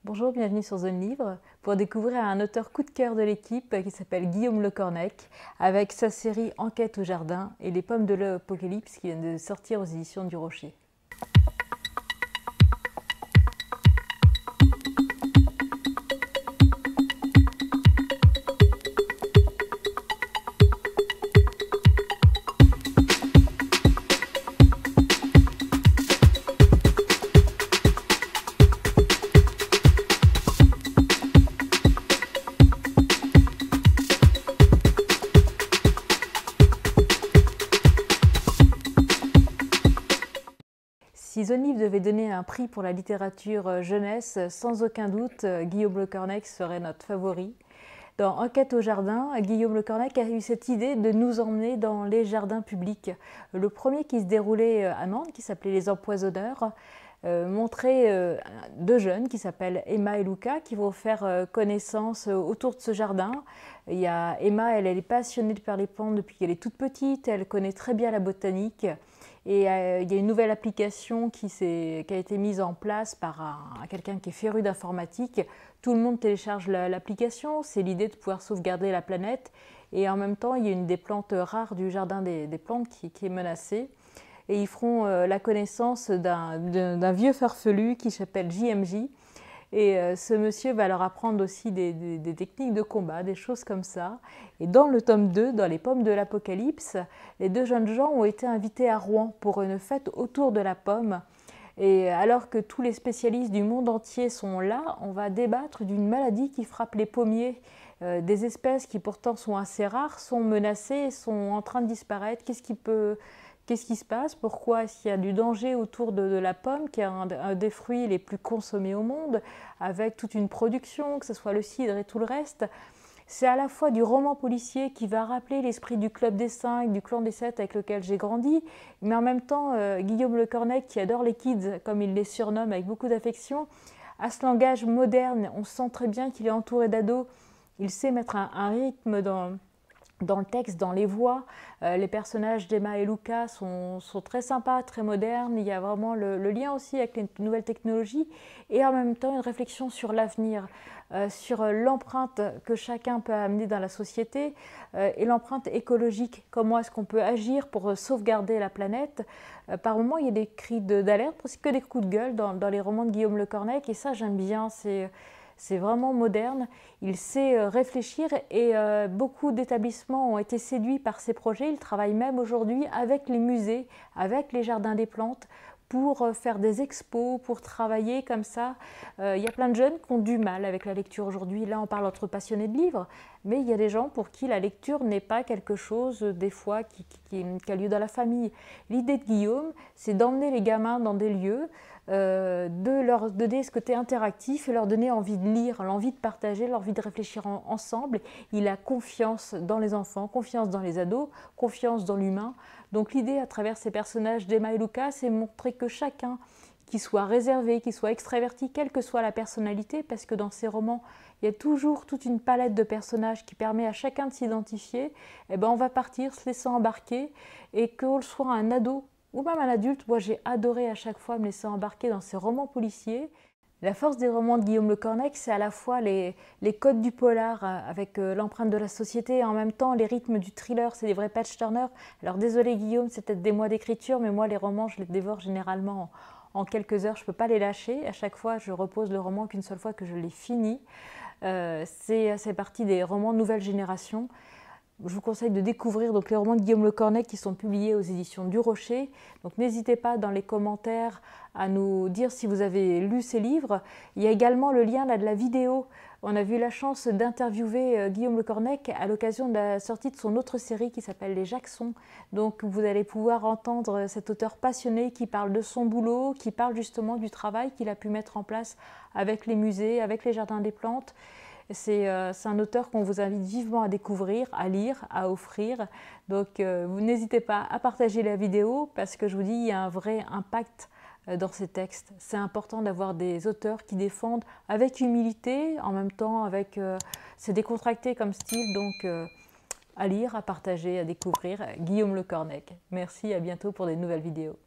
Bonjour, bienvenue sur Zone Livre pour découvrir un auteur coup de cœur de l'équipe qui s'appelle Guillaume Le Cornec avec sa série Enquête au jardin et les pommes de l'Apocalypse qui viennent de sortir aux éditions du Rocher. Si Zone Livre devait donner un prix pour la littérature jeunesse, sans aucun doute, Guillaume Le Cornec serait notre favori. Dans Enquête au jardin, Guillaume Le Cornec a eu cette idée de nous emmener dans les jardins publics. Le premier qui se déroulait à Nantes, qui s'appelait Les Empoisonneurs, montrait deux jeunes qui s'appellent Emma et Luca qui vont faire connaissance autour de ce jardin. Il y a Emma, elle est passionnée de faire les plantes depuis qu'elle est toute petite, elle connaît très bien la botanique. Et il y a une nouvelle application qui a été mise en place par quelqu'un qui est féru d'informatique. Tout le monde télécharge l'application, c'est l'idée de pouvoir sauvegarder la planète. Et en même temps, il y a une des plantes rares du jardin des plantes qui est menacée. Et ils feront la connaissance d'un vieux farfelu qui s'appelle JMJ. Et ce monsieur va leur apprendre aussi des techniques de combat, des choses comme ça. Et dans le tome 2, dans les pommes de l'Apocalypse, les deux jeunes gens ont été invités à Rouen pour une fête autour de la pomme. Et alors que tous les spécialistes du monde entier sont là, on va débattre d'une maladie qui frappe les pommiers. Des espèces qui pourtant sont assez rares, sont menacées, sont en train de disparaître. Qu'est-ce qui se passe? Pourquoi est-ce qu'il y a du danger autour de la pomme, qui est un des fruits les plus consommés au monde, avec toute une production, que ce soit le cidre et tout le reste? C'est à la fois du roman policier qui va rappeler l'esprit du Club des 5, du Clan des 7 avec lequel j'ai grandi, mais en même temps, Guillaume Le Cornec, qui adore les kids, comme il les surnomme avec beaucoup d'affection, a ce langage moderne. On sent très bien qu'il est entouré d'ados. Il sait mettre un rythme dans le texte, dans les voix. Les personnages d'Emma et Luca sont très sympas, très modernes. Il y a vraiment le lien aussi avec les nouvelles technologies et en même temps une réflexion sur l'avenir, sur l'empreinte que chacun peut amener dans la société et l'empreinte écologique. Comment est-ce qu'on peut agir pour sauvegarder la planète? Par moments, il y a des cris d'alerte, presque que des coups de gueule dans les romans de Guillaume Le Cornec et ça, j'aime bien. C'est vraiment moderne, il sait réfléchir et beaucoup d'établissements ont été séduits par ces projets. Il travaille même aujourd'hui avec les musées, avec les jardins des plantes pour faire des expos, pour travailler comme ça. Il y a plein de jeunes qui ont du mal avec la lecture aujourd'hui. Là, on parle entre passionnés de livres, mais il y a des gens pour qui la lecture n'est pas quelque chose, des fois, qui a lieu dans la famille. L'idée de Guillaume, c'est d'emmener les gamins dans des lieux, de leur donner ce côté interactif et leur donner envie de lire, l'envie de partager, l'envie de réfléchir ensemble. Il a confiance dans les enfants, confiance dans les ados, confiance dans l'humain. Donc l'idée à travers ces personnages d'Emma et Luca, c'est montrer que chacun, qui soit réservé, qui soit extraverti, quelle que soit la personnalité, parce que dans ces romans, il y a toujours toute une palette de personnages qui permet à chacun de s'identifier, et ben on va partir se laissant embarquer, et qu'on soit un ado ou même un adulte, moi j'ai adoré à chaque fois me laisser embarquer dans ces romans policiers. La force des romans de Guillaume Le Cornec, c'est à la fois les codes du polar avec l'empreinte de la société et en même temps les rythmes du thriller, c'est des vrais page-turners. Alors désolé Guillaume, c'est peut-être des mois d'écriture, mais moi les romans, je les dévore généralement en quelques heures, je ne peux pas les lâcher. À chaque fois, je repose le roman qu'une seule fois que je l'ai fini. C'est partie des romans nouvelle génération. Je vous conseille de découvrir donc, les romans de Guillaume Le Cornec qui sont publiés aux éditions du Rocher. Donc n'hésitez pas dans les commentaires à nous dire si vous avez lu ces livres. Il y a également le lien là, de la vidéo. On a eu la chance d'interviewer Guillaume Le Cornec à l'occasion de la sortie de son autre série qui s'appelle Les Jacksons. Donc vous allez pouvoir entendre cet auteur passionné qui parle de son boulot, qui parle justement du travail qu'il a pu mettre en place avec les musées, avec les jardins des plantes. C'est un auteur qu'on vous invite vivement à découvrir, à lire, à offrir. Donc vous n'hésitez pas à partager la vidéo parce que je vous dis, il y a un vrai impact dans ces textes. C'est important d'avoir des auteurs qui défendent avec humilité, en même temps avec... c'est décontracté comme style, donc à lire, à partager, à découvrir. Guillaume Le Cornec. Merci, à bientôt pour des nouvelles vidéos.